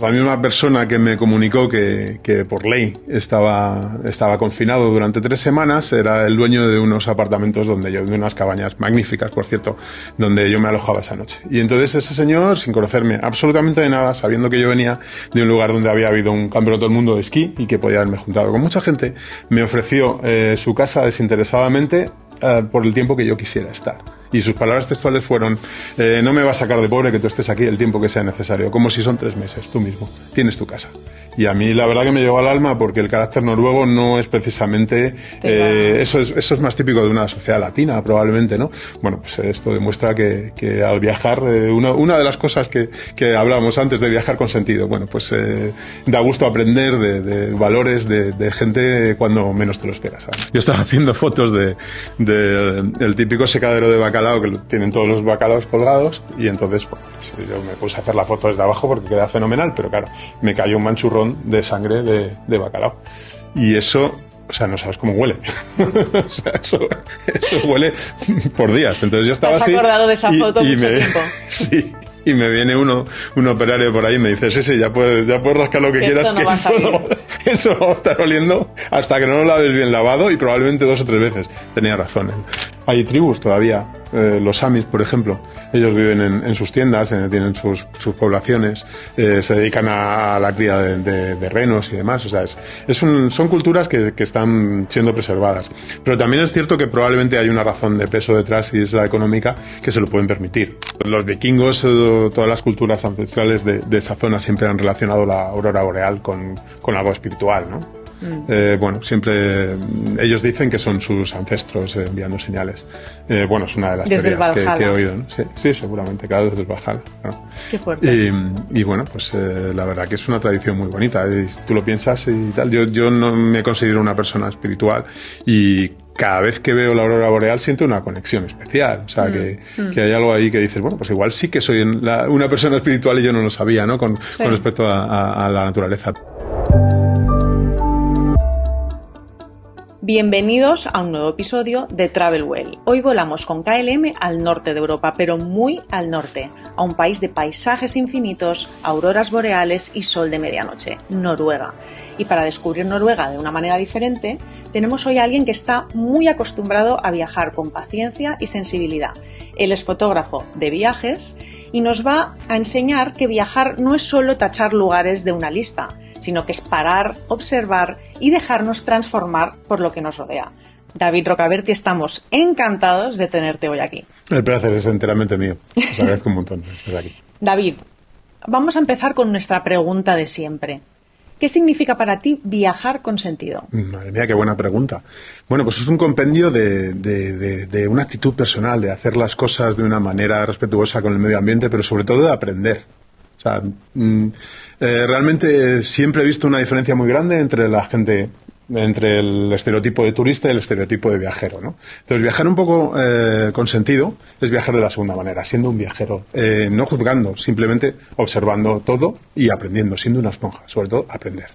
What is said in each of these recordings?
la misma persona que me comunicó que por ley estaba confinado durante 3 semanas era el dueño de unos apartamentos de unas cabañas magníficas, por cierto, donde yo me alojaba esa noche. Y entonces ese señor, sin conocerme absolutamente de nada, sabiendo que yo venía de un lugar donde había habido un campeonato del mundo de esquí y que podía haberme juntado con mucha gente, me ofreció su casa desinteresadamente por el tiempo que yo quisiera estar. Y sus palabras textuales fueron: no me va a sacar de pobre que tú estés aquí el tiempo que sea necesario, como si son 3 meses, tú mismo, tienes tu casa. Y a mí la verdad que me llegó al alma, porque el carácter noruego no es precisamente... eso es más típico de una sociedad latina, probablemente, ¿no? Bueno, pues esto demuestra que al viajar, una de las cosas que hablábamos antes de viajar con sentido, bueno, pues da gusto aprender de valores de gente cuando menos te lo esperas, ¿sabes? Yo estaba haciendo fotos del típico secadero de bacalao, que tienen todos los bacalaos colgados, y entonces, bueno, pues yo me puse a hacer la foto desde abajo porque queda fenomenal, pero claro, me cayó un manchurrón de sangre de bacalao. Y eso, o sea, no sabes cómo huele. O sea, eso huele por días. Entonces yo estaba así. ¿Te has acordado de esa foto mucho tiempo? Sí. Y me viene un operario por ahí y me dice: sí, ya puedes rascar lo que quieras, esto no va a salir. Eso va a estar oliendo hasta que no lo laves bien lavado, y probablemente 2 o 3 veces. Tenía razón. Hay tribus todavía, los samis, por ejemplo. Ellos viven en sus tiendas, tienen sus poblaciones, se dedican a la cría de renos y demás. O sea, son culturas que están siendo preservadas. Pero también es cierto que probablemente hay una razón de peso detrás, y es la económica, que se lo pueden permitir. Los vikingos, todas las culturas ancestrales de esa zona siempre han relacionado la aurora boreal con algo espiritual, ¿no? Bueno, siempre ellos dicen que son sus ancestros enviando señales. Bueno, es una de las teorías que he oído, ¿no? Sí, seguramente, claro, desde el Valhalla, ¿no? Qué fuerte. Y bueno, pues la verdad que es una tradición muy bonita. Y tú lo piensas y tal. Yo no me considero una persona espiritual, y cada vez que veo la aurora boreal siento una conexión especial. O sea, que hay algo ahí que dices, bueno, pues igual sí que soy una persona espiritual y yo no lo sabía, ¿no? Con respecto a la naturaleza. Bienvenidos a un nuevo episodio de Travel Well. Hoy volamos con KLM al norte de Europa, pero muy al norte, a un país de paisajes infinitos, auroras boreales y sol de medianoche, Noruega. Y para descubrir Noruega de una manera diferente, tenemos hoy a alguien que está muy acostumbrado a viajar con paciencia y sensibilidad. Él es fotógrafo de viajes y nos va a enseñar que viajar no es solo tachar lugares de una lista, sino que es parar, observar y dejarnos transformar por lo que nos rodea. David Rocaberti, estamos encantados de tenerte hoy aquí. El placer es enteramente mío. Os agradezco un montón estar aquí. David, vamos a empezar con nuestra pregunta de siempre. ¿Qué significa para ti viajar con sentido? Madre mía, qué buena pregunta. Bueno, pues es un compendio de una actitud personal, de hacer las cosas de una manera respetuosa con el medio ambiente, pero sobre todo de aprender. O sea, realmente siempre he visto una diferencia muy grande entre la gente, entre el estereotipo de turista y el estereotipo de viajero, ¿no? Entonces, viajar un poco con sentido es viajar de la segunda manera, siendo un viajero, no juzgando, simplemente observando todo y aprendiendo, siendo una esponja, sobre todo aprender.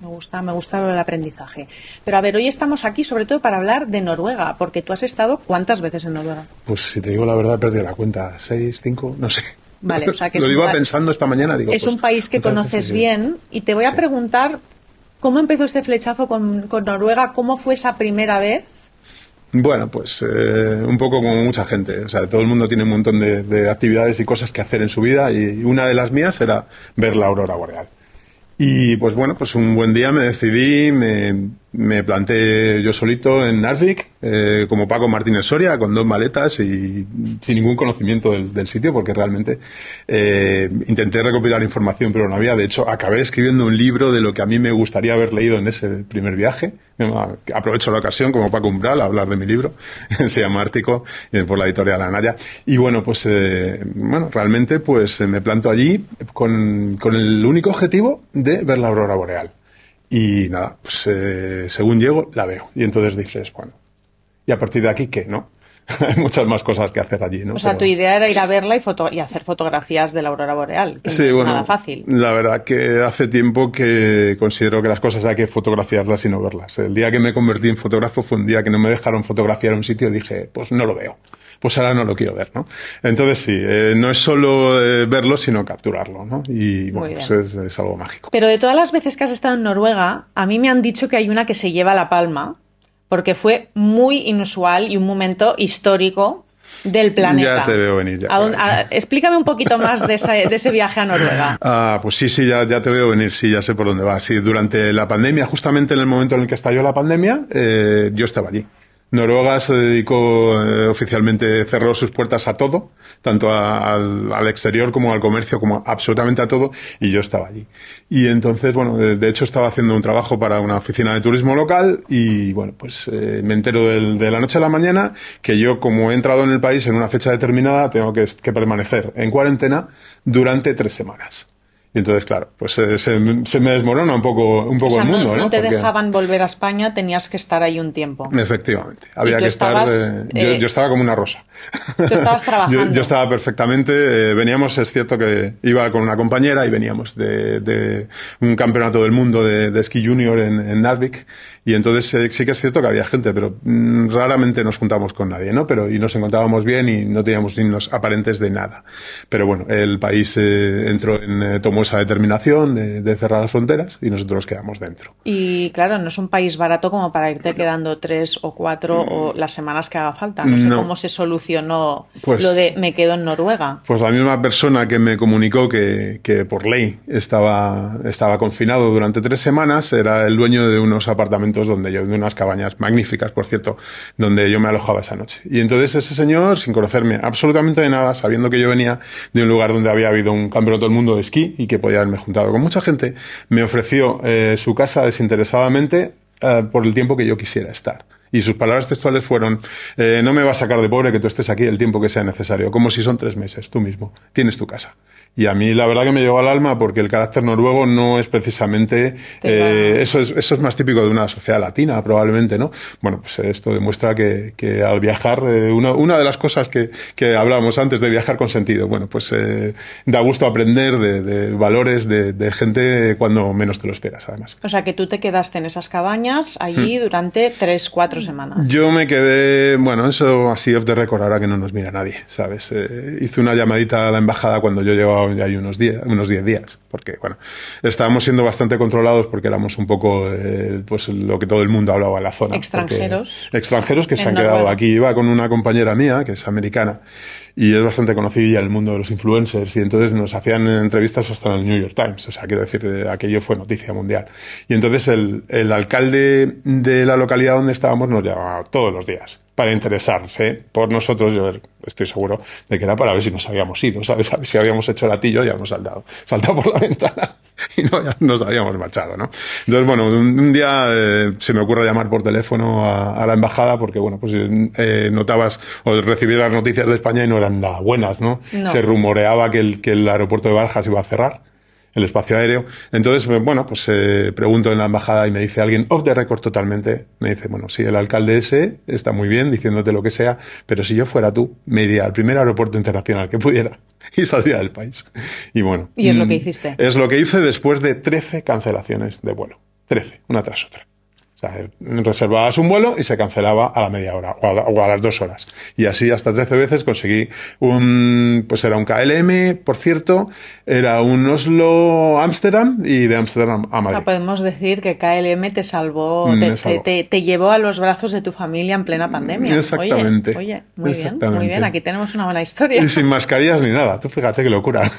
Me gusta lo del aprendizaje. Pero a ver, hoy estamos aquí sobre todo para hablar de Noruega, porque tú has estado ¿cuántas veces en Noruega? Pues si te digo la verdad, he perdido la cuenta, 6, 5, no sé. Vale, o sea que lo iba pensando esta mañana. Digo, es un país que conoces bien, y te voy a preguntar cómo empezó este flechazo con Noruega, cómo fue esa primera vez. Bueno, pues un poco como mucha gente. O sea, todo el mundo tiene un montón de actividades y cosas que hacer en su vida, y una de las mías era ver la aurora boreal. Y pues bueno, pues un buen día me decidí, me planté yo solito en Narvik, como Paco Martínez Soria, con 2 maletas y sin ningún conocimiento del sitio, porque realmente intenté recopilar información, pero no había. De hecho, acabé escribiendo un libro de lo que a mí me gustaría haber leído en ese primer viaje. Aprovecho la ocasión, como Paco Umbral, a hablar de mi libro. Se llama Ártico, por la editorial Anaya. Y bueno, pues realmente pues me planto allí con el único objetivo de ver la aurora boreal. Y nada, pues según llego, la veo. Y entonces dices, bueno, ¿y a partir de aquí qué, no? Hay muchas más cosas que hacer allí, ¿no? O sea, tu idea era ir a verla y hacer fotografías de la aurora boreal, que no es nada fácil. La verdad que hace tiempo que considero que las cosas hay que fotografiarlas y no verlas. El día que me convertí en fotógrafo fue un día que no me dejaron fotografiar un sitio y dije, pues no lo veo. pues ahora no lo quiero ver, ¿no? Entonces sí, no es solo verlo, sino capturarlo, ¿no? Y bueno, pues es algo mágico. Pero de todas las veces que has estado en Noruega, a mí me han dicho que hay una que se lleva la palma, porque fue muy inusual y un momento histórico del planeta. Ya te veo venir. Explícame un poquito más de ese viaje a Noruega. Pues sí, ya te veo venir, sí, ya sé por dónde va. Sí, durante la pandemia, justamente en el momento en el que estalló la pandemia, yo estaba allí. Noruega se dedicó oficialmente, cerró sus puertas a todo, tanto al exterior como al comercio, como absolutamente a todo, y yo estaba allí. Y entonces, bueno, de hecho estaba haciendo un trabajo para una oficina de turismo local y, bueno, pues me entero de la noche a la mañana que yo, como he entrado en el país en una fecha determinada, tengo que permanecer en cuarentena durante 3 semanas. Y entonces, claro, pues se me desmorona un poco el mundo, ¿no? No te dejaban volver a España, tenías que estar ahí un tiempo. Efectivamente. Había que estar... yo estaba como una rosa. Tú estabas trabajando. Yo estaba perfectamente. Veníamos, es cierto que iba con una compañera y veníamos de un campeonato del mundo de esquí junior en Narvik. Y entonces sí que es cierto que había gente, pero raramente nos juntamos con nadie, ¿no? Y nos encontrábamos bien y no teníamos signos aparentes de nada. Pero bueno, el país tomó esa determinación de cerrar las fronteras y nosotros quedamos dentro. Y claro, no es un país barato como para irte quedando 3 o 4 o las semanas que haga falta. No sé cómo se solucionó lo de me quedo en Noruega. Pues la misma persona que me comunicó que por ley estaba confinado durante 3 semanas era el dueño de unos apartamentos de unas cabañas magníficas, por cierto, donde yo me alojaba esa noche. Y entonces ese señor, sin conocerme absolutamente de nada, sabiendo que yo venía de un lugar donde había habido un campeonato del mundo de esquí y que podía haberme juntado con mucha gente, me ofreció su casa desinteresadamente por el tiempo que yo quisiera estar. Y sus palabras textuales fueron: no me va a sacar de pobre que tú estés aquí el tiempo que sea necesario, como si son 3 meses, tú mismo, tienes tu casa. Y a mí la verdad que me llegó al alma, porque el carácter noruego no es precisamente... eso es más típico de una sociedad latina, probablemente, ¿no? Bueno, pues esto demuestra que al viajar, una de las cosas que hablábamos antes de viajar con sentido, bueno, pues da gusto aprender de valores de gente cuando menos te lo esperas, además. O sea, que tú te quedaste en esas cabañas allí durante 3-4 semanas. Yo me quedé, bueno, eso así off the record, ahora que no nos mira nadie, ¿sabes? Hice una llamadita a la embajada cuando yo llevaba ya hay unos 10 días, porque, bueno, estábamos siendo bastante controlados porque éramos un poco, pues, lo que todo el mundo hablaba en la zona. Extranjeros que se han quedado aquí. Iba con una compañera mía, que es americana, y es bastante conocida en el mundo de los influencers, y entonces nos hacían entrevistas hasta en el New York Times, o sea, quiero decir, aquello fue noticia mundial. Y entonces el alcalde de la localidad donde estábamos nos llamaba todos los días para interesarse por nosotros. Yo estoy seguro de que era para ver si nos habíamos ido, ¿sabes? Si habíamos hecho latillo, ya hemos saltado por la ventana y no, ya nos habíamos marchado, ¿no? Entonces, bueno, un día se me ocurre llamar por teléfono a la embajada porque, bueno, pues notabas o recibías las noticias de España y no eran nada buenas, ¿no? Se rumoreaba que el aeropuerto de Barajas iba a cerrar, el espacio aéreo. Entonces, bueno, pues pregunto en la embajada y me dice alguien, off the record totalmente, me dice, bueno, sí, el alcalde ese está muy bien diciéndote lo que sea, pero si yo fuera tú, me iría al primer aeropuerto internacional que pudiera y saldría del país. Y bueno. ¿Y es lo que hiciste? Es lo que hice después de 13 cancelaciones de vuelo. 13, una tras otra. O sea, reservabas un vuelo y se cancelaba a la media hora o a las 2 horas. Y así hasta 13 veces conseguí pues era un KLM, por cierto, era un Oslo-Ámsterdam y de Ámsterdam a Madrid. O sea, podemos decir que KLM te salvó, te llevó a los brazos de tu familia en plena pandemia. Exactamente. Oye, muy bien, aquí tenemos una buena historia. Y sin mascarillas ni nada, tú fíjate qué locura.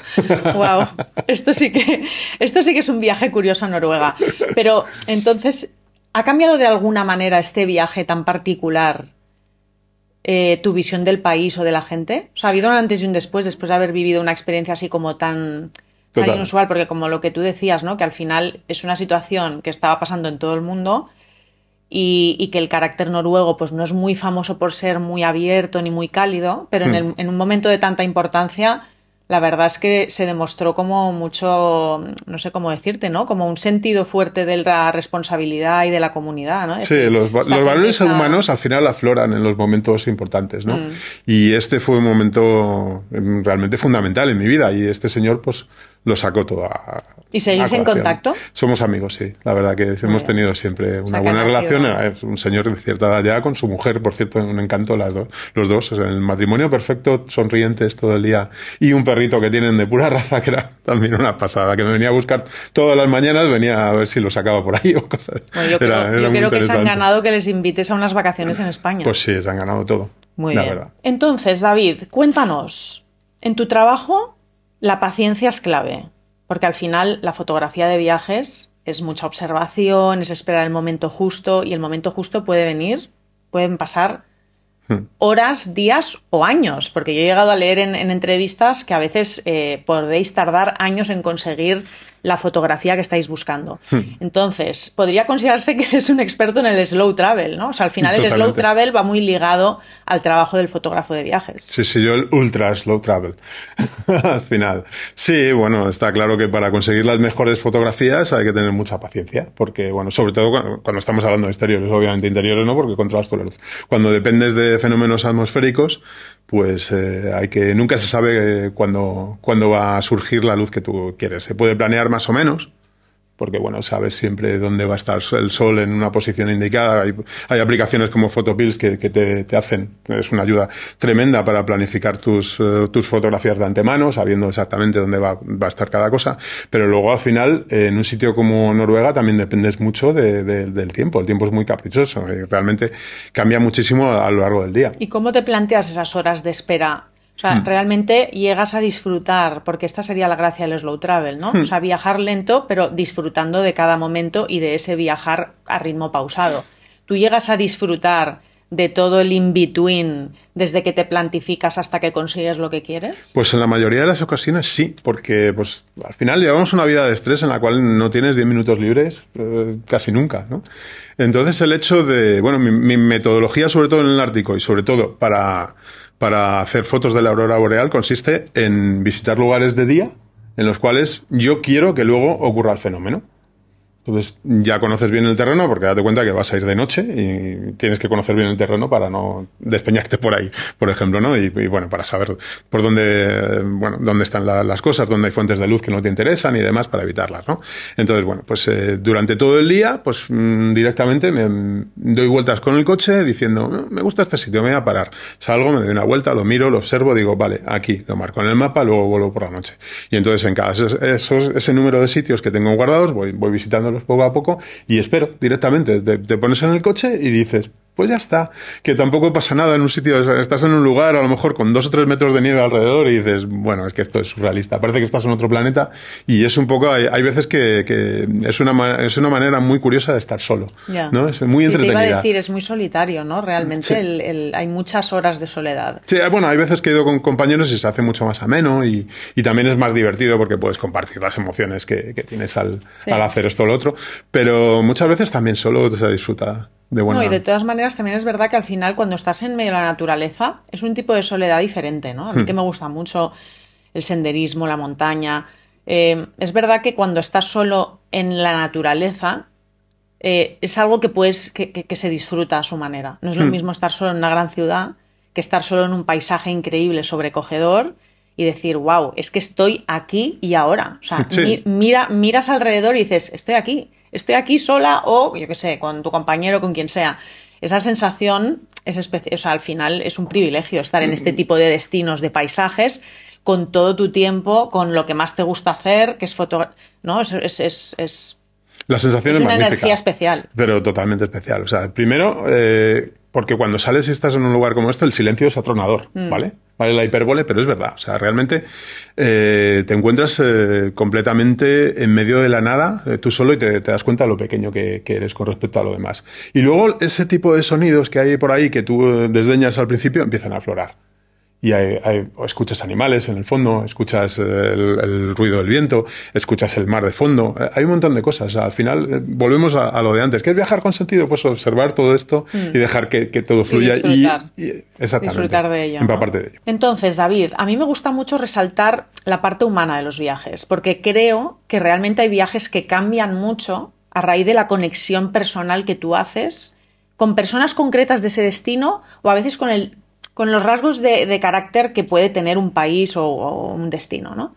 Wow, esto sí que es un viaje curioso a Noruega. Pero entonces, ¿ha cambiado de alguna manera este viaje tan particular tu visión del país o de la gente? O sea, ¿ha habido un antes y un después de haber vivido una experiencia así como tan inusual? Porque como lo que tú decías, ¿no? Que al final es una situación que estaba pasando en todo el mundo y que el carácter noruego pues no es muy famoso por ser muy abierto ni muy cálido, pero en un momento de tanta importancia, la verdad es que se demostró como mucho, no sé cómo decirte, ¿no? Como un sentido fuerte de la responsabilidad y de la comunidad, ¿no? Sí, los valores humanos al final afloran en los momentos importantes, ¿no? Y este fue un momento realmente fundamental en mi vida y este señor, pues lo saco todo a... ¿Y seguís en contacto? Somos amigos, sí. La verdad que hemos tenido siempre una buena relación. Es un señor de cierta edad ya, con su mujer, por cierto, un encanto los dos. O sea, el matrimonio perfecto, sonrientes todo el día. Y un perrito que tienen de pura raza, que era también una pasada, que me venía a buscar todas las mañanas, venía a ver si lo sacaba por ahí o cosas. Bueno, yo creo que se han ganado que les invites a unas vacaciones en España. Pues sí, se han ganado todo. Muy bien. Verdad. Entonces, David, cuéntanos, en tu trabajo la paciencia es clave. Porque al final la fotografía de viajes es mucha observación, es esperar el momento justo, y el momento justo puede venir, pueden pasar horas, días o años, porque yo he llegado a leer en entrevistas que a veces podéis tardar años en conseguir la fotografía que estáis buscando. Entonces, podría considerarse que eres un experto en el slow travel, ¿no? O sea, al final el slow travel va muy ligado al trabajo del fotógrafo de viajes. Sí, yo el ultra slow travel. Al final. Sí, bueno, está claro que para conseguir las mejores fotografías hay que tener mucha paciencia, porque, bueno, sobre todo cuando estamos hablando de exteriores, obviamente interiores no, porque controlas tú la luz. Cuando dependes de fenómenos atmosféricos, pues nunca se sabe cuándo va a surgir la luz que tú quieres. Se puede planear más o menos, porque bueno, sabes siempre dónde va a estar el sol en una posición indicada. Hay aplicaciones como Photopills que te hacen, es una ayuda tremenda para planificar tus fotografías de antemano, sabiendo exactamente dónde va a estar cada cosa, pero luego al final, en un sitio como Noruega también dependes mucho del tiempo. El tiempo es muy caprichoso y realmente cambia muchísimo a lo largo del día. ¿Y cómo te planteas esas horas de espera? O sea, realmente llegas a disfrutar, porque esta sería la gracia del slow travel, ¿no? O sea, viajar lento, pero disfrutando de cada momento y de ese viajar a ritmo pausado. ¿Tú llegas a disfrutar de todo el in-between desde que te plantificas hasta que consigues lo que quieres? Pues en la mayoría de las ocasiones sí, porque pues al final llevamos una vida de estrés en la cual no tienes 10 minutos libres casi nunca, ¿no? Entonces el hecho de, bueno, mi metodología sobre todo en el Ártico y sobre todo para hacer fotos de la aurora boreal consiste en visitar lugares de día en los cuales yo quiero que luego ocurra el fenómeno. Entonces ya conoces bien el terreno, porque date cuenta que vas a ir de noche y tienes que conocer bien el terreno para no despeñarte por ahí, por ejemplo, ¿no? Y bueno, para saber por dónde están las cosas, dónde hay fuentes de luz que no te interesan y demás para evitarlas, ¿no? Entonces, bueno, pues durante todo el día, pues directamente me doy vueltas con el coche diciendo, me gusta este sitio, me voy a parar. Salgo, me doy una vuelta, lo miro, lo observo, digo, vale, aquí, lo marco en el mapa, luego vuelvo por la noche. Y entonces en cada ese número de sitios que tengo guardados, voy visitándolos poco a poco y espero directamente. Te pones en el coche y dices, pues ya está, que tampoco pasa nada en un sitio, estás en un lugar a lo mejor con 2 o 3 metros de nieve alrededor y dices, bueno, es que esto es surrealista, parece que estás en otro planeta y es un poco, hay veces que es una manera muy curiosa de estar solo, ¿no? Es muy entretenida. Te iba a decir, es muy solitario, ¿no? Realmente sí. Hay muchas horas de soledad. Sí, bueno, hay veces que he ido con compañeros y se hace mucho más ameno y también es más divertido porque puedes compartir las emociones que tienes al hacer esto o lo otro, pero muchas veces también solo se disfruta. No, y de todas maneras también es verdad que al final cuando estás en medio de la naturaleza es un tipo de soledad diferente, ¿no? A mí que me gusta mucho el senderismo, la montaña. Es verdad que cuando estás solo en la naturaleza es algo que se disfruta a su manera. No es lo mismo estar solo en una gran ciudad que estar solo en un paisaje increíble, sobrecogedor y decir, wow, es que estoy aquí y ahora. O sea, miras alrededor y dices, estoy aquí sola o, yo qué sé, con tu compañero, con quien sea. Esa sensación es especial, o sea, al final es un privilegio estar en este tipo de destinos, de paisajes, con todo tu tiempo, con lo que más te gusta hacer, que es ¿no? La sensación es una magnífica, energía especial. Pero totalmente especial. O sea, primero, porque cuando sales y estás en un lugar como este, el silencio es atronador, ¿vale? Vale la hipérbole, pero es verdad. O sea, realmente te encuentras completamente en medio de la nada, tú solo, y te das cuenta de lo pequeño que eres con respecto a lo demás. Y luego ese tipo de sonidos que hay por ahí que tú desdeñas al principio empiezan a aflorar. Y escuchas animales en el fondo, escuchas el ruido del viento, escuchas el mar de fondo. Hay un montón de cosas. O sea, al final volvemos a lo de antes. ¿Qué es viajar con sentido? Pues observar todo esto y dejar que todo fluya. Y exactamente. Disfrutar de ello. Empaparte de ello. Entonces, David, a mí me gusta mucho resaltar la parte humana de los viajes, porque creo que realmente hay viajes que cambian mucho a raíz de la conexión personal que tú haces con personas concretas de ese destino o a veces con los rasgos de carácter que puede tener un país o un destino, ¿no?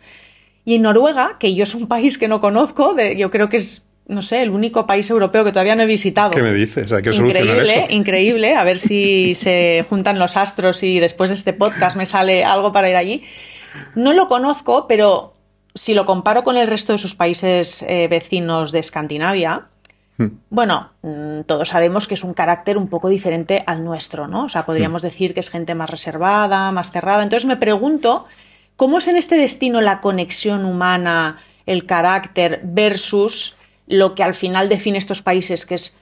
Y en Noruega, que yo es un país que no conozco, yo creo que es, no sé, el único país europeo que todavía no he visitado. ¿Qué me dices? Hay que solucionar eso. Increíble, a ver si se juntan los astros y después de este podcast me sale algo para ir allí. No lo conozco, pero si lo comparo con el resto de sus países vecinos de Escandinavia, bueno, todos sabemos que es un carácter un poco diferente al nuestro, ¿no? O sea, podríamos decir que es gente más reservada, más cerrada. Entonces me pregunto, ¿cómo es en este destino la conexión humana, el carácter versus lo que al final define estos países, que es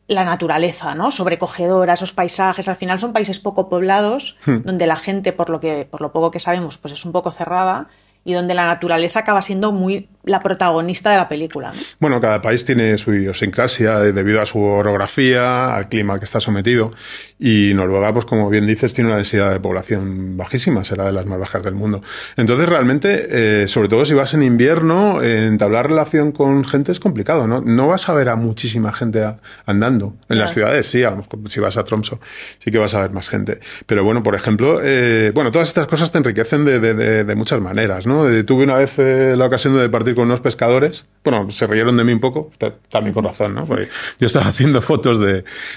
la naturaleza, ¿no? Sobrecogedora, esos paisajes. Al final son países poco poblados, donde la gente, por lo poco que sabemos, pues es un poco cerrada, y donde la naturaleza acaba siendo muy la protagonista de la película, ¿no? Bueno, cada país tiene su idiosincrasia debido a su orografía, al clima al que está sometido, y Noruega, pues como bien dices, tiene una densidad de población bajísima, será de las más bajas del mundo. Entonces, realmente, sobre todo si vas en invierno, entablar relación con gente es complicado, ¿no? No vas a ver a muchísima gente andando. En las ciudades sí, a lo mejor si vas a Tromsø sí que vas a ver más gente. Pero bueno, por ejemplo, todas estas cosas te enriquecen de muchas maneras, ¿no? Tuve una vez la ocasión de partir con unos pescadores. Bueno, se rieron de mí un poco, también con razón, ¿no? Porque yo estaba haciendo fotos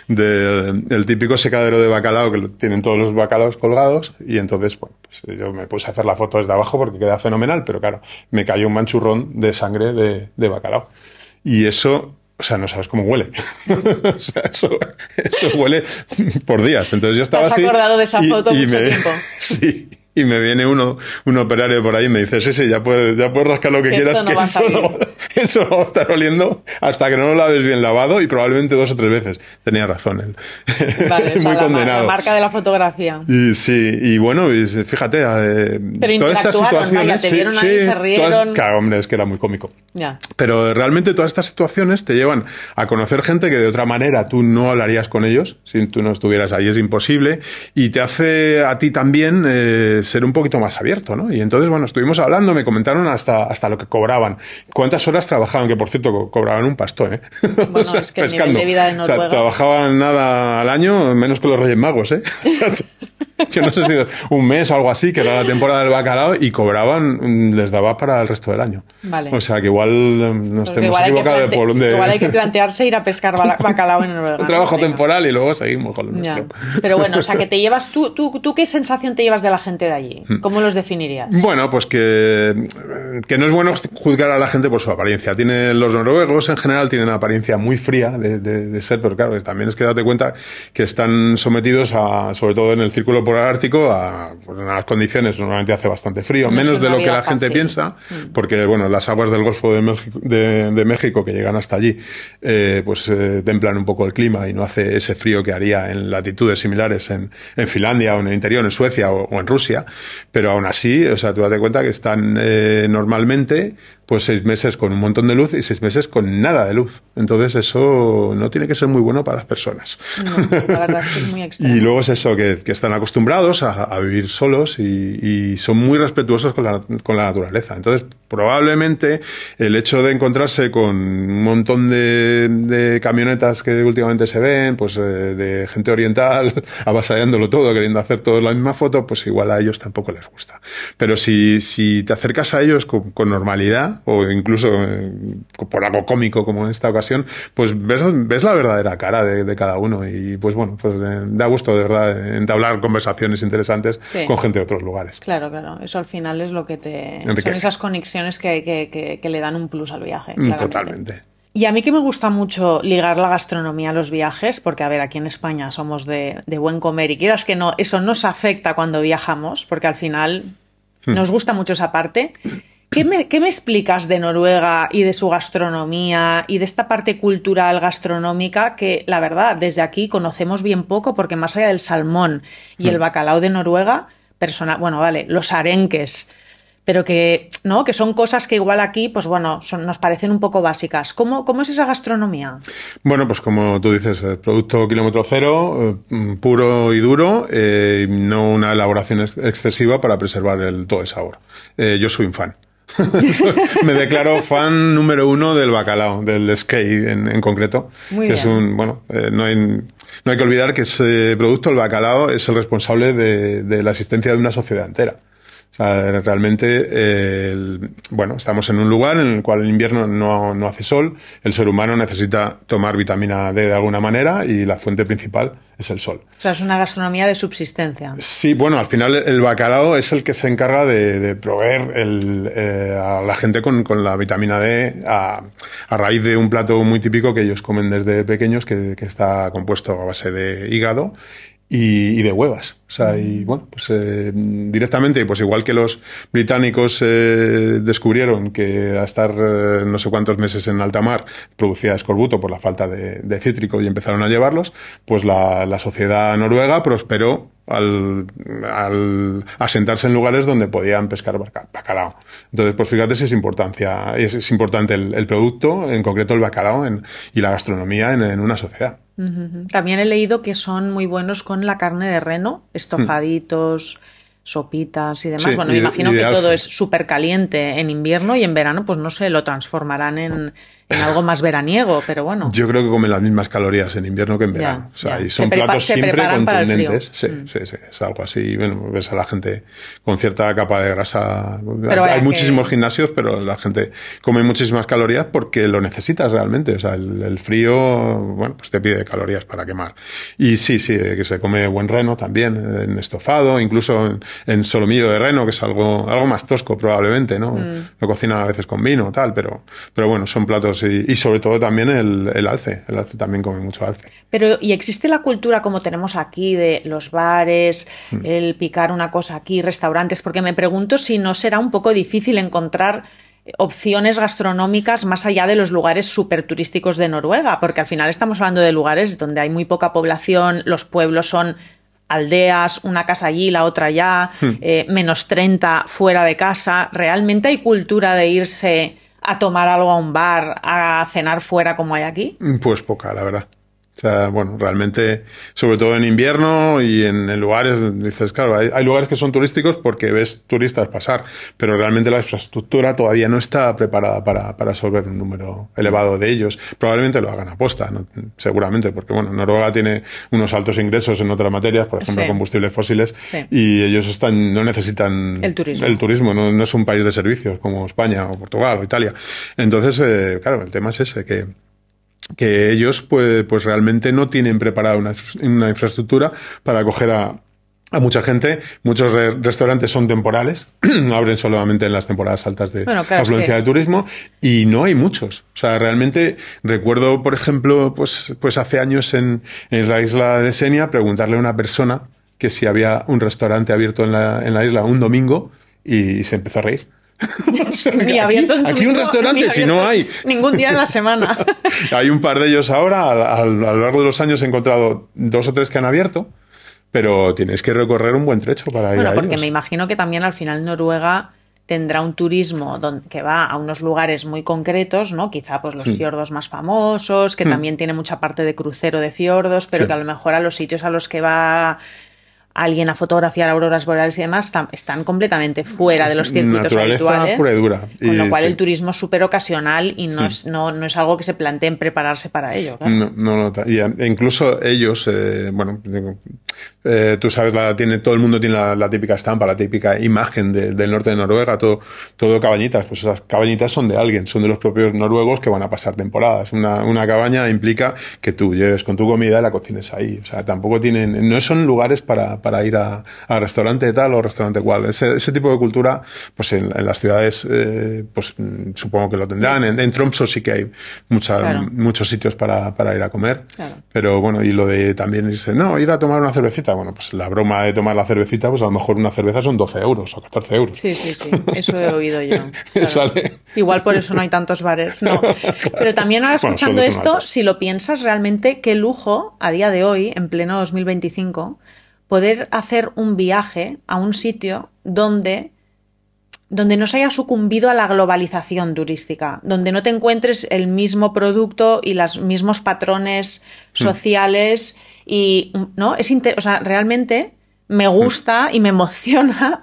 del típico secadero de bacalao, que tienen todos los bacalaos colgados, y entonces, bueno, pues yo me puse a hacer la foto desde abajo porque queda fenomenal, pero claro, me cayó un manchurrón de sangre de bacalao. Y eso... O sea, no sabes cómo huele. O sea, eso huele por días. Entonces yo estaba así... ¿Te has acordado de esa foto mucho tiempo? Sí. Y me viene un operario por ahí y me dice, sí, ya puedes rascar lo que quieras, que eso va a estar oliendo hasta que no lo laves bien lavado, y probablemente 2 o 3 veces. Tenía razón él. Vale, muy condenado. La marca de la fotografía. Y sí, y bueno, fíjate, pero todas estas situaciones... te vieron ahí, se rieron... Claro, hombre, es que era muy cómico. Ya. Pero realmente todas estas situaciones te llevan a conocer gente que de otra manera tú no hablarías con ellos, si tú no estuvieras ahí, es imposible, y te hace a ti también... ser un poquito más abierto, ¿no? Y entonces, bueno, estuvimos hablando, me comentaron hasta lo que cobraban, cuántas horas trabajaban, que por cierto cobraban un pastón, ¿eh? Bueno, o sea, es que pescando. El nivel de vida de Noruega... O sea, trabajaban nada al año, menos que los Reyes Magos, ¿eh? O sea, yo no sé si un mes o algo así, que era la temporada del bacalao, y cobraban, les daba para el resto del año. Vale. O sea, que igual nos tenemos equivocado igual hay que plantearse ir a pescar bacalao en Noruega. Un trabajo temporal y luego seguimos con lo nuestro. Pero bueno, o sea, que te llevas tú ¿qué sensación te llevas de la gente de allí? ¿Cómo los definirías? Bueno, pues que no es bueno juzgar a la gente por su apariencia. Los noruegos en general tienen una apariencia muy fría de ser, pero claro, también es que date cuenta que están sometidos sobre todo en el círculo polar ártico, a unas condiciones, normalmente hace bastante frío, menos de lo que la gente piensa, porque bueno, las aguas del Golfo de México que llegan hasta allí, templan un poco el clima y no hace ese frío que haría en latitudes similares en Finlandia o en el interior, en Suecia o en Rusia. Pero aún así, o sea, tú date cuenta que están normalmente pues 6 meses con un montón de luz y 6 meses con nada de luz. Entonces eso no tiene que ser muy bueno para las personas. No, la verdad es que es muy extraño. Y luego es eso, que están acostumbrados a vivir solos y son muy respetuosos con la naturaleza. Entonces, probablemente el hecho de encontrarse con un montón de camionetas que últimamente se ven, pues de gente oriental avasallándolo todo, queriendo hacer todos la misma foto, pues igual a ellos tampoco les gusta. Pero si te acercas a ellos con normalidad, o incluso por algo cómico como en esta ocasión, pues ves la verdadera cara de cada uno, y pues bueno, pues da gusto de verdad entablar conversaciones interesantes con gente de otros lugares. Claro, eso al final es lo que son esas conexiones que le dan un plus al viaje. Claramente. Totalmente. Y a mí que me gusta mucho ligar la gastronomía a los viajes, porque a ver, aquí en España somos de buen comer, y quieras que no, eso nos afecta cuando viajamos, porque al final nos gusta mucho esa parte. ¿Qué me explicas de Noruega y de su gastronomía y de esta parte cultural gastronómica que, la verdad, desde aquí conocemos bien poco, porque más allá del salmón y el bacalao de Noruega, bueno, vale, los arenques, pero que son cosas que igual aquí, pues bueno, nos parecen un poco básicas. ¿Cómo es esa gastronomía? Bueno, pues como tú dices, producto kilómetro cero, puro y duro, no una elaboración excesiva para preservar todo el sabor. Yo soy un fan. Me declaro fan número 1 del bacalao, del skate en concreto. Muy que bien. es no hay que olvidar que ese producto, el bacalao, es el responsable de la existencia de una sociedad entera. O O sea, realmente, bueno, estamos en un lugar en el cual en invierno no hace sol, el ser humano necesita tomar vitamina D de alguna manera y la fuente principal es el sol. O sea, es una gastronomía de subsistencia. Sí, bueno, al final el bacalao es el que se encarga de proveer a la gente con la vitamina D a raíz de un plato muy típico que ellos comen desde pequeños que está compuesto a base de hígado y de huevas. O sea, y bueno, pues directamente, pues igual que los británicos descubrieron que a estar no sé cuántos meses en alta mar producía escorbuto por la falta de cítrico y empezaron a llevarlos, pues la sociedad noruega prosperó al asentarse en lugares donde podían pescar bacalao. Entonces, pues fíjate si es importante el producto, en concreto el bacalao y la gastronomía en una sociedad. También he leído que son muy buenos con la carne de reno, estofaditos, sopitas y demás. Sí, bueno, me imagino que todo es súper caliente en invierno y en verano, pues no sé, lo transformarán en algo más veraniego, pero bueno. Yo creo que comen las mismas calorías en invierno que en verano. O sea, y son platos siempre contundentes. Sí, es algo así. Bueno, ves a la gente con cierta capa de grasa. Pero hay muchísimos gimnasios, pero la gente come muchísimas calorías porque lo necesitas realmente. O sea, el frío, bueno, pues te pide calorías para quemar. Y sí, que se come buen reno también, en estofado, incluso en solomillo de reno, que es algo más tosco probablemente, ¿no? Lo cocinan a veces con vino o tal, pero bueno, son platos y sobre todo también el alce. El alce también come mucho alce. Pero, ¿y existe la cultura como tenemos aquí de los bares, el picar una cosa aquí, restaurantes? Porque me pregunto si no será un poco difícil encontrar opciones gastronómicas más allá de los lugares súper turísticos de Noruega, porque al final estamos hablando de lugares donde hay muy poca población, los pueblos son aldeas, una casa allí, la otra allá, menos 30 fuera de casa. ¿Realmente hay cultura de irse a tomar algo a un bar, a cenar fuera como hay aquí? Pues poca, la verdad. O sea, bueno, realmente, sobre todo en invierno y en lugares, dices, claro, hay lugares que son turísticos porque ves turistas pasar, pero realmente la infraestructura todavía no está preparada para absorber un número elevado de ellos. Probablemente lo hagan a posta, ¿no? Seguramente, porque bueno, Noruega tiene unos altos ingresos en otras materias, por ejemplo, combustibles fósiles, y ellos no necesitan el turismo, no es un país de servicios como España o Portugal o Italia. Entonces, claro, el tema es ese, que ellos pues realmente no tienen preparada una infraestructura para acoger a mucha gente. Muchos restaurantes son temporales, abren solamente en las temporadas altas de afluencia de turismo y no hay muchos. O sea, realmente recuerdo, por ejemplo, pues hace años en la isla de Senia preguntarle a una persona que si había un restaurante abierto en la isla un domingo y se empezó a reír. O sea, aquí un restaurante, si no hay. Ningún día en la semana. Hay un par de ellos ahora, a lo largo de los años he encontrado 2 o 3 que han abierto, pero tienes que recorrer un buen trecho para ir a ellos. Bueno, porque me imagino que también al final Noruega tendrá un turismo que va a unos lugares muy concretos, ¿no? Quizá pues los fiordos más famosos, que también tiene mucha parte de crucero de fiordos, pero que a lo mejor a los sitios a los que va alguien a fotografiar auroras boreales y demás están completamente fuera de los circuitos habituales, pura y dura. Con lo cual el turismo es súper ocasional y no es algo que se planteen prepararse para ello. Claro. No, y incluso ellos, tú sabes, todo el mundo tiene la típica estampa, la típica imagen del norte de Noruega, todo cabañitas. Pues esas cabañitas son de alguien, son de los propios noruegos que van a pasar temporadas. Una cabaña implica que tú lleves con tu comida y la cocines ahí. O sea, tampoco no son lugares para ir al restaurante tal o restaurante cual. Ese tipo de cultura, pues en las ciudades, pues supongo que lo tendrán. En Tromsø sí que hay muchos sitios para ir a comer. Claro. Pero bueno, y lo de también irse, ir a tomar una cervecita. Bueno, pues la broma de tomar la cervecita, pues a lo mejor una cerveza son 12 euros o 14 euros. Sí, eso he oído yo. Claro. Igual por eso no hay tantos bares, ¿no? Pero también ahora escuchando esto, si lo piensas realmente, qué lujo a día de hoy, en pleno 2025, poder hacer un viaje a un sitio donde no se haya sucumbido a la globalización turística, donde no te encuentres el mismo producto y los mismos patrones sociales y ¿no? O sea, realmente me gusta y me emociona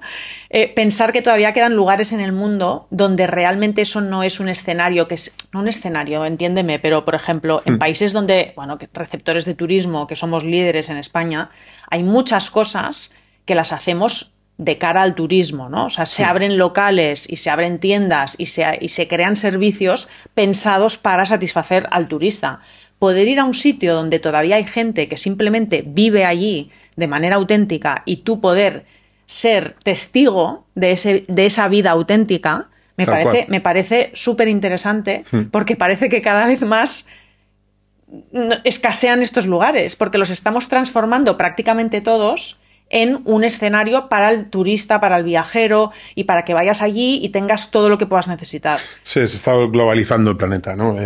pensar que todavía quedan lugares en el mundo donde realmente eso no es un escenario, no un escenario, entiéndeme, pero por ejemplo, en países donde, receptores de turismo, que somos líderes en España, hay muchas cosas que las hacemos de cara al turismo, ¿no? O sea, se abren locales y se abren tiendas y se crean servicios pensados para satisfacer al turista. Poder ir a un sitio donde todavía hay gente que simplemente vive allí de manera auténtica y tú poder ser testigo de esa vida auténtica, me parece súper interesante, porque parece que cada vez más escasean estos lugares, porque los estamos transformando prácticamente todos en un escenario para el turista, para el viajero y para que vayas allí y tengas todo lo que puedas necesitar. Sí, se está globalizando el planeta, ¿no?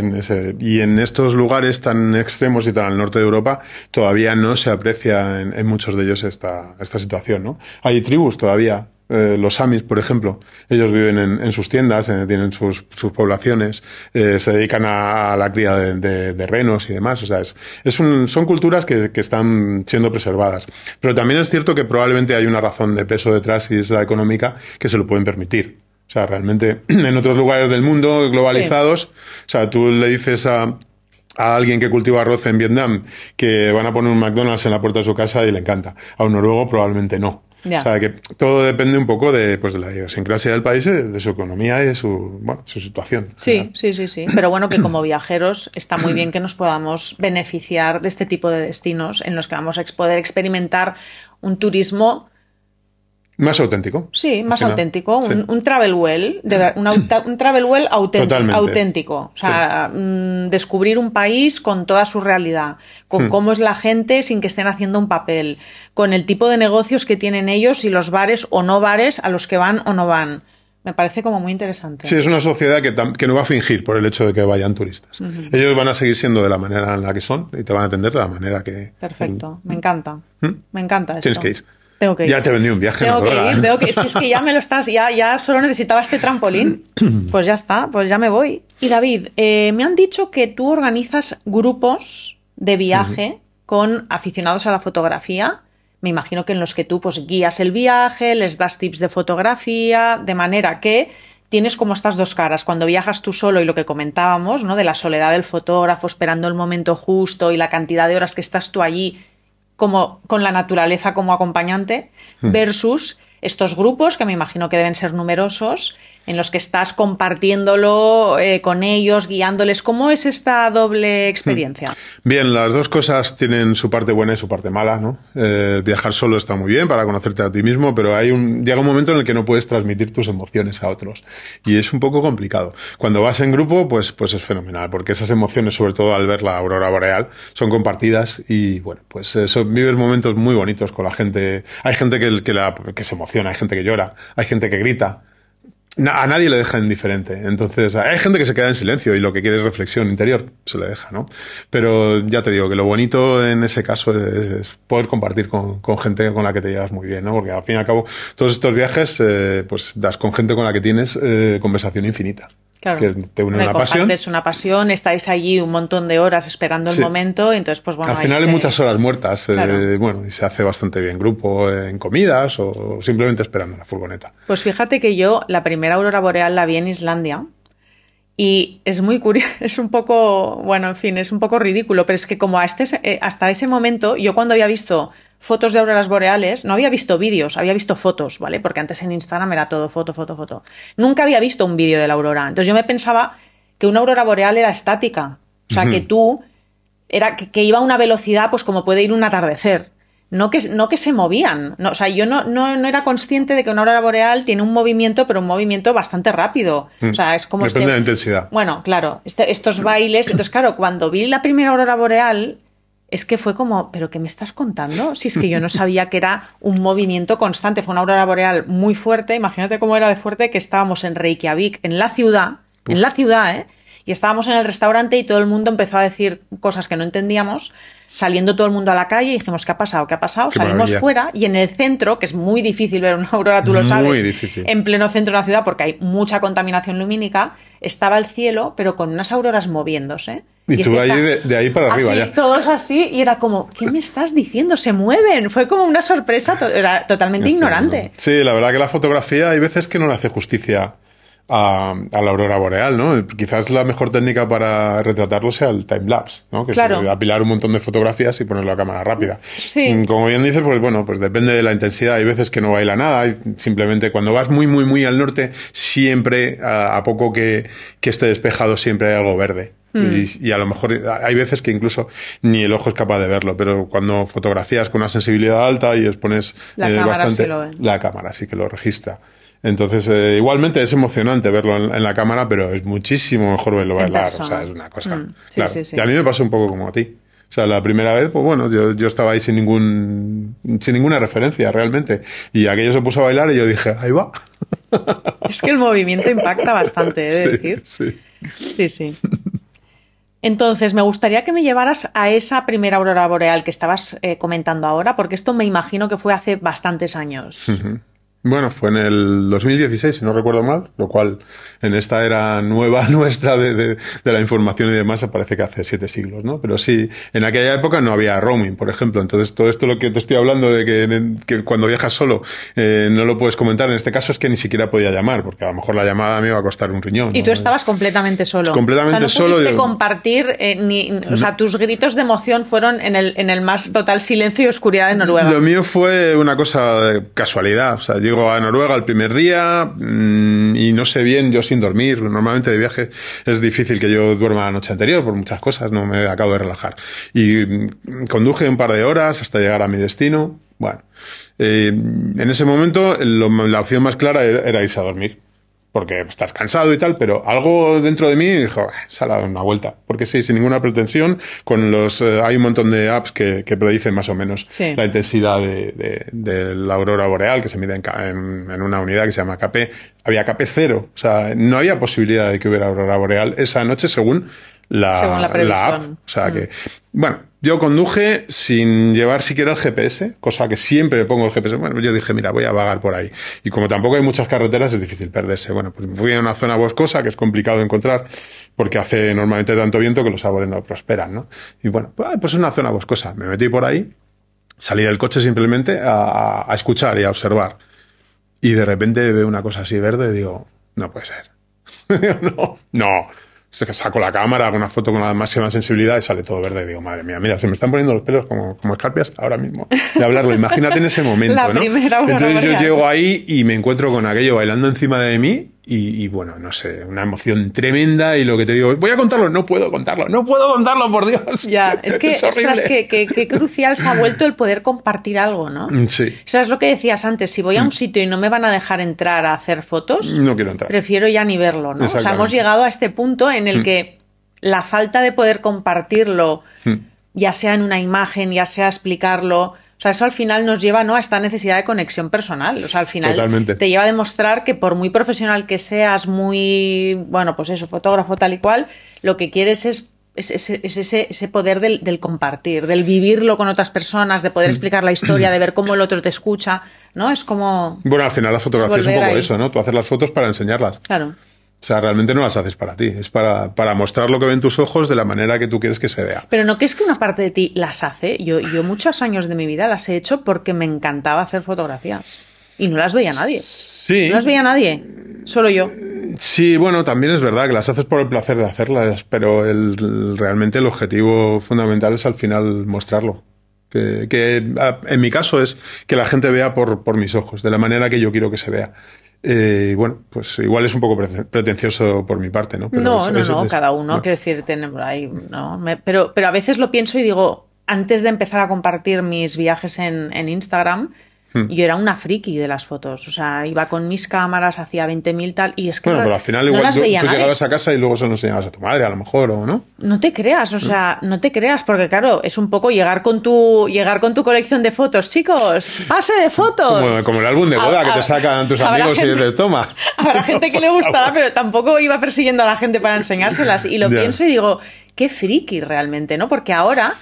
Y en estos lugares tan extremos y tan al norte de Europa todavía no se aprecia en muchos de ellos esta situación, ¿no? Hay tribus todavía. Los samis, por ejemplo, ellos viven en sus tiendas, tienen sus poblaciones, se dedican a la cría de renos y demás. O sea, son culturas que están siendo preservadas. Pero también es cierto que probablemente hay una razón de peso detrás, y es la económica, que se lo pueden permitir. O sea, realmente en otros lugares del mundo globalizados, sí. O sea, tú le dices a alguien que cultiva arroz en Vietnam que van a poner un McDonald's en la puerta de su casa y le encanta. A un noruego probablemente no. Ya. O sea, que todo depende un poco de la idiosincrasia del país, de su economía y de su situación. Sí. Pero bueno, que como viajeros está muy bien que nos podamos beneficiar de este tipo de destinos en los que vamos a poder experimentar un turismo más auténtico. Sí, más auténtico. Sí. Un travel well, un travel well auténtico. O sea, descubrir un país con toda su realidad, con cómo es la gente sin que estén haciendo un papel, con el tipo de negocios que tienen ellos y los bares o no bares a los que van o no van. Me parece como muy interesante. Sí, es una sociedad que no va a fingir por el hecho de que vayan turistas. Ellos van a seguir siendo de la manera en la que son y te van a atender de la manera que... Perfecto, me encanta. Me encanta esto. Tienes que ir. Tengo que ir. Ya te vendí un viaje. Tengo que ir. Si es que ya me lo estás, ya solo necesitaba este trampolín. Pues ya está, pues ya me voy. Y David, me han dicho que tú organizas grupos de viaje con aficionados a la fotografía. Me imagino que en los que tú pues guías el viaje, les das tips de fotografía, de manera que tienes como estas dos caras. Cuando viajas tú solo y lo que comentábamos, ¿no? De la soledad del fotógrafo esperando el momento justo y la cantidad de horas que estás tú allí como con la naturaleza como acompañante, versus estos grupos, que me imagino que deben ser numerosos, en los que estás compartiéndolo con ellos, guiándoles. ¿Cómo es esta doble experiencia? Bien, las dos cosas tienen su parte buena y su parte mala, ¿no? Viajar solo está muy bien para conocerte a ti mismo, pero llega un momento en el que no puedes transmitir tus emociones a otros. Y es un poco complicado. Cuando vas en grupo, pues es fenomenal, porque esas emociones, sobre todo al ver la aurora boreal, son compartidas y, bueno, pues vives momentos muy bonitos con la gente. Hay gente que se emociona, hay gente que llora, hay gente que grita. A nadie le deja indiferente. Entonces, hay gente que se queda en silencio y lo que quiere es reflexión interior, se le deja, ¿no? Pero ya te digo que lo bonito en ese caso es poder compartir con gente con la que te llevas muy bien, ¿no? Porque al fin y al cabo, todos estos viajes, pues das con gente con la que tienes conversación infinita. Claro, que te une una pasión. Compartes una pasión, estáis allí un montón de horas esperando el momento, y entonces pues bueno... Al final hay muchas horas muertas, claro. Bueno, y se hace bastante bien grupo en comidas o simplemente esperando en la furgoneta. Pues fíjate que yo la primera aurora boreal la vi en Islandia y es muy curioso, es un poco, bueno, en fin, es un poco ridículo, pero es que como hasta ese momento, yo cuando había visto fotos de auroras boreales, no había visto vídeos, había visto fotos, ¿vale? Porque antes en Instagram era todo foto. Nunca había visto un vídeo de la aurora. Entonces yo me pensaba que una aurora boreal era estática. O sea, que iba a una velocidad pues como puede ir un atardecer. No que se movían. No, o sea, yo no era consciente de que una aurora boreal tiene un movimiento, pero un movimiento bastante rápido. O sea, es como... Depende de la intensidad. Bueno, claro, estos bailes... Entonces, claro, cuando vi la primera aurora boreal... Es que fue como, ¿pero qué me estás contando? Si es que yo no sabía que era un movimiento constante. Fue una aurora boreal muy fuerte. Imagínate cómo era de fuerte que estábamos en Reykjavik, en la ciudad, y estábamos en el restaurante y todo el mundo empezó a decir cosas que no entendíamos, saliendo todo el mundo a la calle y dijimos, ¿qué ha pasado? Salimos maravilla. fuera y en el centro, que es muy difícil ver una aurora, tú lo sabes, muy difícil. En pleno centro de la ciudad porque hay mucha contaminación lumínica, estaba el cielo, pero con unas auroras moviéndose. Y tú ahí de ahí para arriba así, ya. Todos así, y era como, ¿qué me estás diciendo? Se mueven. Fue como una sorpresa, era totalmente ignorante. Sí, la verdad que la fotografía hay veces que no le hace justicia a la aurora boreal, ¿no? Quizás la mejor técnica para retratarlo sea el time-lapse, ¿no? Que Claro. es apilar un montón de fotografías y ponerlo a cámara rápida. Sí. Como bien dices, pues bueno, pues depende de la intensidad. Hay veces que no baila nada. Simplemente cuando vas muy, muy, muy al norte, siempre, a poco que esté despejado, siempre hay algo verde. Y a lo mejor hay veces que incluso ni el ojo es capaz de verlo, pero cuando fotografías con una sensibilidad alta y expones La cámara bastante, sí lo ve. la cámara sí que lo registra. Entonces, igualmente es emocionante verlo en la cámara, pero es muchísimo mejor verlo bailar. O sea, es una cosa. Sí, Claro. sí, sí. Y a mí me pasó un poco como a ti. O sea, la primera vez, pues bueno, yo estaba ahí sin ninguna referencia realmente. Y aquello se puso a bailar y yo dije, ahí va. Es que el movimiento impacta bastante, he de Sí, decir. sí. Sí, sí. Entonces, me gustaría que me llevaras a esa primera aurora boreal que estabas comentando ahora, porque esto me imagino que fue hace bastantes años. Bueno, fue en el 2016, si no recuerdo mal, lo cual en esta era nueva nuestra de la información y demás parece que hace 7 siglos, ¿no? Pero sí, en aquella época no había roaming, por ejemplo. Entonces, todo esto lo que te estoy hablando de que cuando viajas solo no lo puedes comentar, en este caso es que ni siquiera podía llamar, porque a lo mejor la llamada me iba a costar un riñón. Y ¿no? tú estabas completamente solo. Completamente o sea, no solo. pudiste compartir, o sea, tus gritos de emoción fueron en el más total silencio y oscuridad de Noruega. Lo mío fue una cosa de casualidad. O sea, llego a Noruega el primer día y no sé bien, yo sin dormir. Normalmente de viaje es difícil que yo duerma la noche anterior por muchas cosas, no me acabo de relajar. Y conduje un par de horas hasta llegar a mi destino. Bueno, en ese momento la opción más clara era irse a dormir. Porque estás cansado y tal, pero algo dentro de mí dijo, sal a dar una vuelta. Porque sí, sin ninguna pretensión, hay un montón de apps que predicen más o menos la intensidad de la aurora boreal, que se mide en una unidad que se llama KP. Había KP 0, o sea, no había posibilidad de que hubiera aurora boreal esa noche según la app. O sea que, bueno, yo conduje sin llevar siquiera el GPS, cosa que siempre le pongo el GPS. Bueno, yo dije, mira, voy a vagar por ahí. Y como tampoco hay muchas carreteras, es difícil perderse. Bueno, pues fui a una zona boscosa que es complicado de encontrar porque hace normalmente tanto viento que los árboles no prosperan, ¿no? Y bueno, pues es una zona boscosa. Me metí por ahí, salí del coche simplemente a escuchar y a observar. Y de repente veo una cosa así verde y digo, no puede ser. No. Saco la cámara, hago una foto con la máxima sensibilidad y sale todo verde. Y digo, madre mía, mira, se me están poniendo los pelos como escarpias ahora mismo de hablarlo. Imagínate en ese momento, la ¿no? Entonces yo llego ahí y me encuentro con aquello bailando encima de mí y bueno, no sé, una emoción tremenda y lo que te digo, voy a contarlo, no puedo contarlo, por Dios. Ya, es que, ostras, que crucial se ha vuelto el poder compartir algo, ¿no? Sí. O sea, es lo que decías antes, si voy a un sitio y no me van a dejar entrar a hacer fotos, no quiero entrar. Prefiero ya ni verlo, ¿no? O sea, hemos llegado a este punto en el que la falta de poder compartirlo, ya sea en una imagen, ya sea explicarlo, o sea, eso al final nos lleva, ¿no?, a esta necesidad de conexión personal. O sea, al final Totalmente. Te lleva a demostrar que por muy profesional que seas, muy, bueno, pues eso, fotógrafo tal y cual, lo que quieres es ese poder del compartir, del vivirlo con otras personas, de poder explicar la historia, de ver cómo el otro te escucha, ¿no? Es como... Bueno, al final la fotografía es un poco ahí. eso, ¿no? Tú haces las fotos para enseñarlas. Claro. O sea, realmente no las haces para ti, es para mostrar lo que ven tus ojos de la manera que tú quieres que se vea. Pero ¿no crees que una parte de ti las hace? Yo muchos años de mi vida las he hecho porque me encantaba hacer fotografías. Y no las veía nadie. Sí. No las veía nadie, solo yo. Sí, bueno, también es verdad que las haces por el placer de hacerlas, pero realmente el objetivo fundamental es al final mostrarlo. Que en mi caso es que la gente vea por mis ojos, de la manera que yo quiero que se vea. Bueno, pues igual es un poco pretencioso por mi parte, ¿no? Pero no, cada uno, bueno. quiero decir, ahí, ¿no? Pero a veces lo pienso y digo, antes de empezar a compartir mis viajes en Instagram, yo era una friki de las fotos. O sea, iba con mis cámaras, hacía 20.000 tal, y es que bueno, pero al final igual tú llegabas a casa y luego se lo enseñabas a tu madre, a lo mejor, ¿o no? No te creas, o sea, no te creas, porque claro, es un poco llegar con tu colección de fotos. Chicos, pase de fotos. Como el álbum de boda que te sacan tus amigos y te toma. Habrá gente que le gustará, pero tampoco iba persiguiendo a la gente para enseñárselas. Y lo pienso y digo, qué friki realmente, ¿no? Porque ahora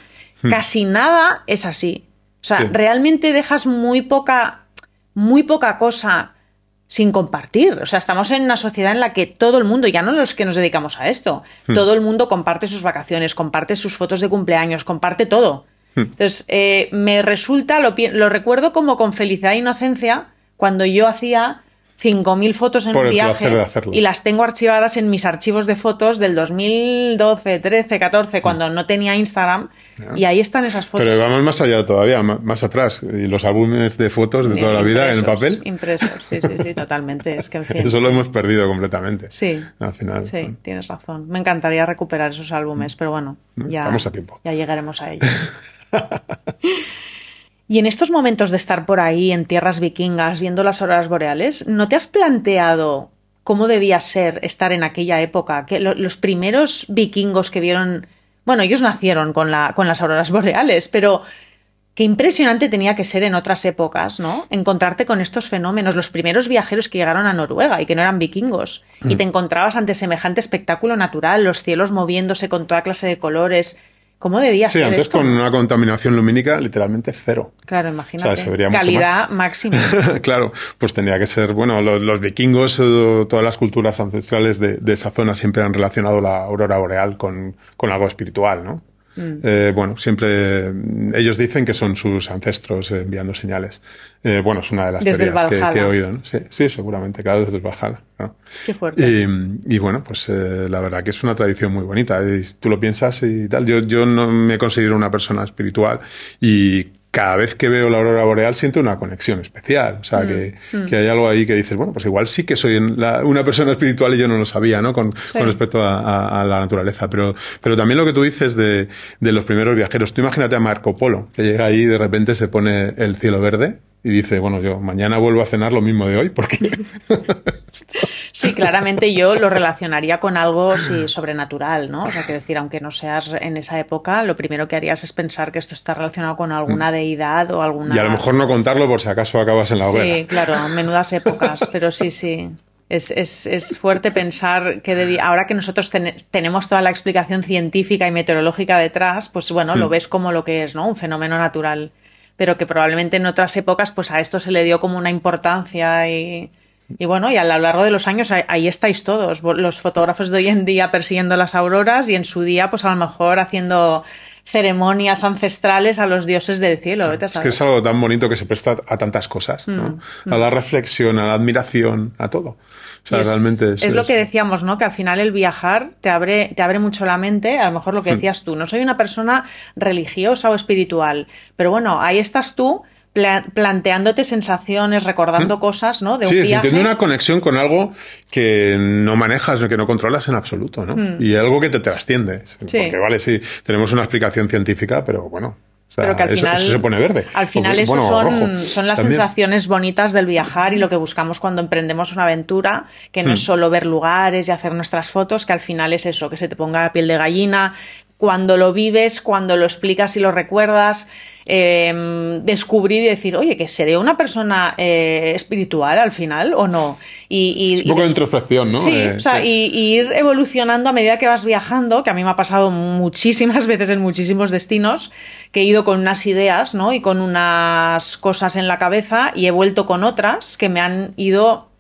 casi nada es así. O sea, realmente dejas muy poca cosa sin compartir. O sea, estamos en una sociedad en la que todo el mundo, ya no los que nos dedicamos a esto, todo el mundo comparte sus vacaciones, comparte sus fotos de cumpleaños, comparte todo. Entonces, me resulta, lo recuerdo como con felicidad e inocencia, cuando yo hacía 5.000 fotos en Por un el placer de viaje hacerlo. y las tengo archivadas en mis archivos de fotos del 2012, 13, 14, cuando no tenía Instagram, y ahí están esas fotos. Pero vamos más allá todavía, más atrás. Y los álbumes de fotos de toda la vida en el papel. Impresos, sí, totalmente. Es que, en fin, Eso lo hemos perdido completamente. Sí, al final. Sí, tienes razón. Me encantaría recuperar esos álbumes, pero bueno, ya, estamos a tiempo. Ya llegaremos a ello. Y en estos momentos de estar por ahí en tierras vikingas viendo las auroras boreales, ¿no te has planteado cómo debía ser estar en aquella época? Que los primeros vikingos que vieron... Bueno, ellos nacieron con las auroras boreales, pero qué impresionante tenía que ser en otras épocas, ¿no? Encontrarte con estos fenómenos. Los primeros viajeros que llegaron a Noruega y que no eran vikingos. Y te encontrabas ante semejante espectáculo natural, los cielos moviéndose con toda clase de colores... ¿Cómo debía ser antes esto? Con una contaminación lumínica literalmente cero. Claro, imagínate. O sea, se vería mucho calidad máxima. Claro, pues tendría que ser, bueno, los vikingos, todas las culturas ancestrales de esa zona siempre han relacionado la aurora boreal con algo espiritual, ¿no? Bueno, siempre ellos dicen que son sus ancestros enviando señales. Bueno, es una de las desde teorías que he oído, ¿no? Sí, seguramente, claro, desde el Valhalla, ¿no? Qué fuerte. Y bueno, pues la verdad que es una tradición muy bonita. Y tú lo piensas y tal. Yo no me considero una persona espiritual y cada vez que veo la aurora boreal siento una conexión especial. O sea, que hay algo ahí que dices, bueno, pues igual sí que soy una persona espiritual y yo no lo sabía, ¿no? Con respecto a la naturaleza. Pero también lo que tú dices de los primeros viajeros. Tú imagínate a Marco Polo, que llega ahí y de repente se pone el cielo verde y dice, bueno, yo mañana vuelvo a cenar lo mismo de hoy, porque... Sí, claramente yo lo relacionaría con algo sobrenatural, ¿no? O sea, que decir, aunque no seas en esa época, lo primero que harías es pensar que esto está relacionado con alguna deidad o alguna... Y a lo mejor no contarlo por si acaso acabas en la hoguera. Sí, claro, menudas épocas, pero sí. Es fuerte pensar que ahora que nosotros tenemos toda la explicación científica y meteorológica detrás, pues bueno, lo ves como lo que es, ¿no? Un fenómeno natural. Pero que probablemente en otras épocas pues a esto se le dio como una importancia y bueno, y a lo largo de los años ahí estáis todos, los fotógrafos de hoy en día persiguiendo las auroras y en su día pues a lo mejor haciendo ceremonias ancestrales a los dioses del cielo. Vete a saber. Es que es algo tan bonito que se presta a tantas cosas, ¿no? A la reflexión, a la admiración, a todo. O sea, realmente es lo que decíamos, ¿no? Que al final el viajar te abre mucho la mente, a lo mejor lo que decías tú, no soy una persona religiosa o espiritual, pero bueno, ahí estás tú planteándote sensaciones, recordando cosas, ¿no? De un viaje. Sí, sintiendo una conexión con algo que no manejas, que no controlas en absoluto, ¿no? Y algo que te trasciende. Sí. Porque vale, sí, tenemos una explicación científica, pero bueno... O sea, pero que al final, eso se pone verde. Al final eso son las sensaciones bonitas del viajar y lo que buscamos cuando emprendemos una aventura, que no es solo ver lugares y hacer nuestras fotos, que al final es eso, que se te ponga la piel de gallina, cuando lo vives, cuando lo explicas y lo recuerdas, descubrir y decir, oye, que seré una persona espiritual al final o no. Es un poco de introspección, ¿no? Sí, y ir evolucionando a medida que vas viajando, que a mí me ha pasado muchísimas veces en muchísimos destinos, que he ido con unas ideas, ¿no? Y con unas cosas en la cabeza y he vuelto con otras que me han ido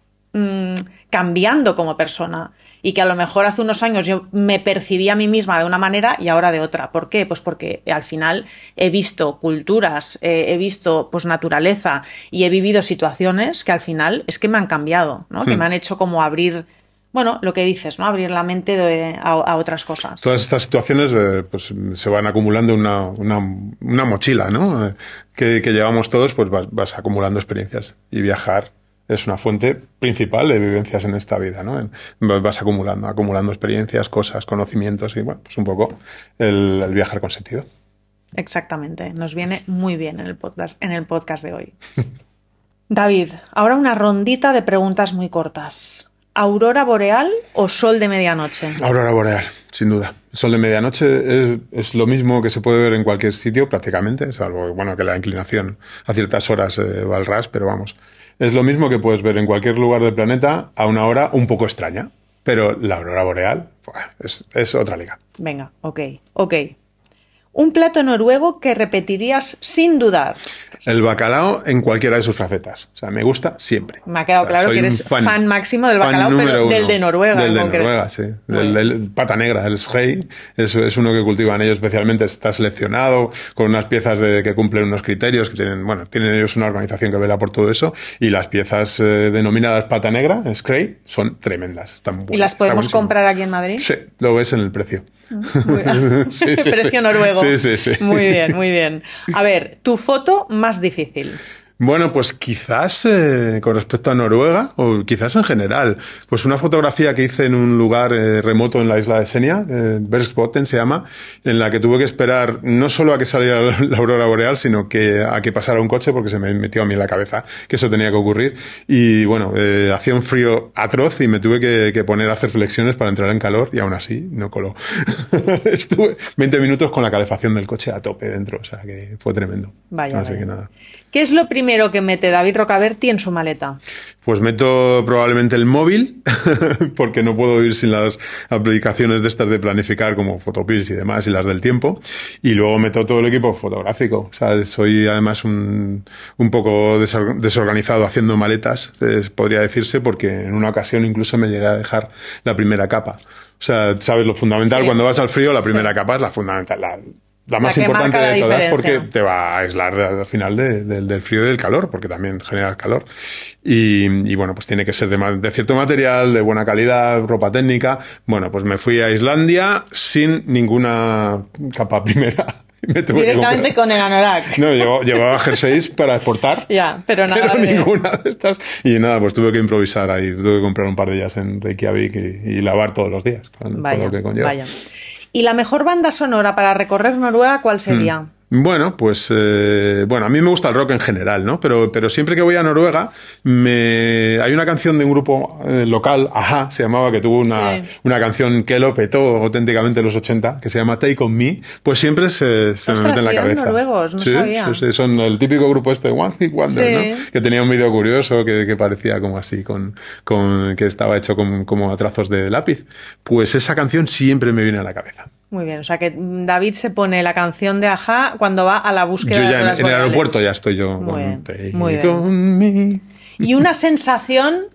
cambiando como persona. Y que a lo mejor hace unos años yo me percibía a mí misma de una manera y ahora de otra. ¿Por qué? Pues porque al final he visto culturas, he visto pues naturaleza y he vivido situaciones que al final es que me han cambiado, ¿no? Que me han hecho como abrir, bueno, lo que dices, ¿no? Abrir la mente a otras cosas. Todas estas situaciones pues se van acumulando una mochila, ¿no? Que llevamos todos, pues vas acumulando experiencias y viajar es una fuente principal de vivencias en esta vida, ¿no? Vas acumulando experiencias, cosas, conocimientos y, bueno, pues un poco el viajar con sentido. Exactamente. Nos viene muy bien en el podcast de hoy. David, ahora una rondita de preguntas muy cortas. ¿Aurora boreal o sol de medianoche? Aurora boreal, sin duda. El sol de medianoche es lo mismo que se puede ver en cualquier sitio prácticamente, salvo bueno, que la inclinación a ciertas horas va al ras, pero vamos... Es lo mismo que puedes ver en cualquier lugar del planeta a una hora un poco extraña. Pero la aurora boreal es otra liga. Venga, ok. Un plato noruego que repetirías sin dudar. El bacalao en cualquiera de sus facetas. O sea, me gusta siempre. Me ha quedado claro que eres fan máximo del bacalao, pero del de Noruega. Del de Noruega, sí. Del pata negra, el skrei. Es uno que cultivan ellos especialmente. Está seleccionado con unas piezas que cumplen unos criterios, que tienen ellos una organización que vela por todo eso. Y las piezas denominadas pata negra, skrei, son tremendas. Están buenas. ¿Y las podemos comprar aquí en Madrid? Sí, lo ves en el precio. Sí, precio noruego. Sí. Muy bien, muy bien. A ver, tu foto más difícil. Bueno, pues quizás con respecto a Noruega, o quizás en general, pues una fotografía que hice en un lugar remoto en la isla de Senja, Bergsbotten se llama, en la que tuve que esperar no solo a que saliera la aurora boreal, sino a que pasara un coche, porque se me metió a mí en la cabeza que eso tenía que ocurrir. Y bueno, hacía un frío atroz y me tuve que poner a hacer flexiones para entrar en calor, y aún así no coló. Estuve 20 minutos con la calefacción del coche a tope dentro, o sea que fue tremendo. Vaya. Que nada. ¿Qué es lo primero que mete David Rocabertí en su maleta? Pues meto probablemente el móvil, porque no puedo ir sin las aplicaciones de estas de planificar como Photopills y demás, y las del tiempo. Y luego meto todo el equipo fotográfico. O sea, soy además un poco desorganizado haciendo maletas, podría decirse, porque en una ocasión incluso me llegué a dejar la primera capa. O sea, sabes lo fundamental, sí. Cuando vas al frío, la primera capa es la fundamental, la más importante de todas, porque te va a aislar al final del frío y del calor, porque también genera calor. Y bueno, pues tiene que ser de cierto material, de buena calidad, ropa técnica. Bueno, pues me fui a Islandia sin ninguna capa primera. Directamente con el anorak. No, llevaba jerseys para exportar. Ya, pero nada. Pero ninguna de estas. Y nada, pues tuve que improvisar ahí. Tuve que comprar un par de ellas en Reykjavik y lavar todos los días. Con lo que conlleva. Vaya. ¿Y la mejor banda sonora para recorrer Noruega cuál sería? Bueno, pues a mí me gusta el rock en general, ¿no? Pero siempre que voy a Noruega hay una canción de un grupo local, Ajá, se llamaba, que tuvo una canción que lo petó auténticamente en los 80, que se llama Take On Me, pues siempre se me mete en la cabeza. Noruegos, no sabía. Sí, son el típico grupo One Hit Wonder, ¿no? Que tenía un vídeo curioso que parecía como así, que estaba hecho como a trazos de lápiz. Pues esa canción siempre me viene a la cabeza. Muy bien, o sea que David se pone la canción de Ajá cuando va a la búsqueda de las en el aeropuerto ya estoy yo. Muy bien. ¿Y una sensación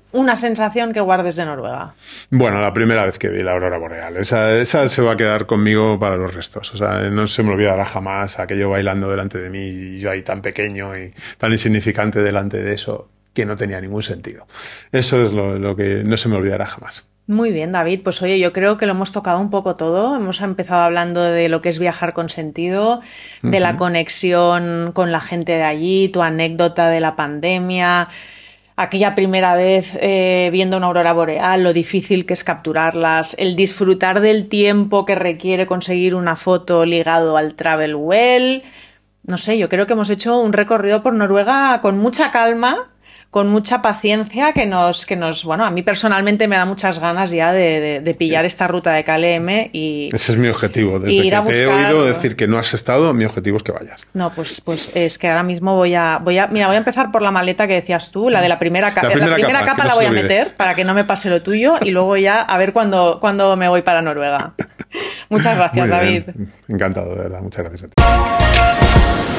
que guardes de Noruega? Bueno, la primera vez que vi la aurora boreal. Esa se va a quedar conmigo para los restos. O sea, no se me olvidará jamás aquello bailando delante de mí y yo ahí tan pequeño y tan insignificante delante de eso que no tenía ningún sentido. Eso es lo que no se me olvidará jamás. Muy bien, David. Pues oye, yo creo que lo hemos tocado un poco todo. Hemos empezado hablando de lo que es viajar con sentido, de la conexión con la gente de allí, tu anécdota de la pandemia, aquella primera vez viendo una aurora boreal, lo difícil que es capturarlas, el disfrutar del tiempo que requiere conseguir una foto ligado al travel well. No sé, yo creo que hemos hecho un recorrido por Noruega con mucha calma, con mucha paciencia, que nos bueno, a mí personalmente me da muchas ganas ya de pillar esta ruta de KLM y... Ese es mi objetivo. Desde que te he oído decir que no has estado, mi objetivo es que vayas. No, pues es que ahora mismo voy a empezar por la maleta que decías tú, la de la primera capa. La primera capa la voy a meter para que no me pase lo tuyo y luego ya a ver cuándo me voy para Noruega. Muchas gracias, David. Encantado, de verdad. Muchas gracias a ti.